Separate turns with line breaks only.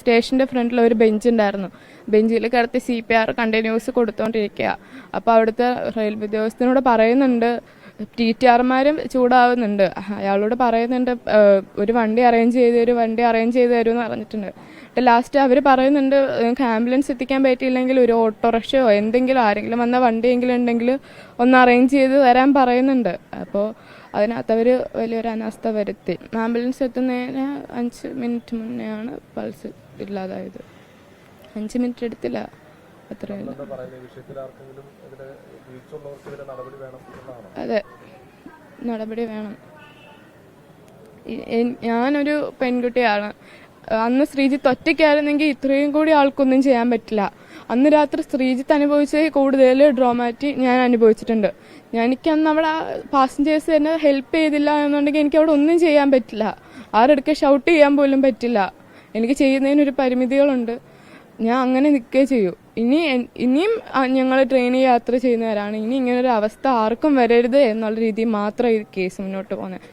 സ്റ്റേഷൻ്റെ ഫ്രണ്ടിൽ ഒരു ബെഞ്ച് ഉണ്ടായിരുന്നു. ബെഞ്ചിൽ കിടത്തി CPR കണ്ടിന്യൂസ് കൊടുത്തോണ്ടിരിക്കുക. അപ്പോൾ അവിടുത്തെ റെയിൽവേ ഉദ്യോഗസ്ഥനോട് പറയുന്നുണ്ട്, TTRമാരും ചൂടാവുന്നുണ്ട്. അയാളോട് പറയുന്നുണ്ട് ഒരു വണ്ടി അറേഞ്ച് ചെയ്ത് തരുമെന്ന് പറഞ്ഞിട്ടുണ്ട്. ലാസ്റ്റ് അവർ പറയുന്നുണ്ട് നിങ്ങൾക്ക് ആംബുലൻസ് എത്തിക്കാൻ പറ്റിയില്ലെങ്കിൽ ഒരു ഓട്ടോറിക്ഷയോ എന്തെങ്കിലും ആരെങ്കിലും വന്ന വണ്ടിയെങ്കിലും ഉണ്ടെങ്കിൽ ഒന്ന് അറേഞ്ച് ചെയ്ത് തരാൻ പറയുന്നുണ്ട്. അപ്പോൾ അതിനകത്ത് അവർ വലിയൊരു അനാസ്ഥ വരുത്തി. ആംബുലൻസ് എത്തുന്നതിന് 5 മിനിറ്റ് മുന്നെയാണ് പൾസ് ഇല്ലാതായത്. 5 മിനിറ്റ് എടുത്തില്ല, അത്രയല്ല. അതെ, നടപടി വേണം. ഞാനൊരു പെൺകുട്ടിയാണ്. അന്ന് ശ്രീജിത്ത് ഒറ്റയ്ക്കായിരുന്നെങ്കിൽ ഇത്രയും കൂടി ആൾക്കൊന്നും ചെയ്യാൻ പറ്റില്ല. അന്ന് രാത്രി ശ്രീജിത്ത് അനുഭവിച്ച കൂടുതൽ ഡ്രോമാറ്റി ഞാൻ അനുഭവിച്ചിട്ടുണ്ട്. എനിക്കന്ന് അവിടെ പാസഞ്ചേഴ്സ് എന്നെ ഹെൽപ്പ് ചെയ്തില്ല എന്നുണ്ടെങ്കിൽ എനിക്ക് അവിടെ ഒന്നും ചെയ്യാൻ പറ്റില്ല. ആരെടുക്കെ ഷൗട്ട് ചെയ്യാൻ പോലും പറ്റില്ല. എനിക്ക് ചെയ്യുന്നതിനൊരു പരിമിതികളുണ്ട്. ഞാൻ അങ്ങനെ നിൽക്കുകയേ ചെയ്യൂ. ഇനിയും ഞങ്ങൾ ട്രെയിനിൽ യാത്ര ചെയ്യുന്നവരാണ്. ഇനി ഇങ്ങനൊരു അവസ്ഥ ആർക്കും വരരുത് എന്നുള്ള രീതിയിൽ മാത്രം ഈ കേസ് മുന്നോട്ട് പോകുന്നത്.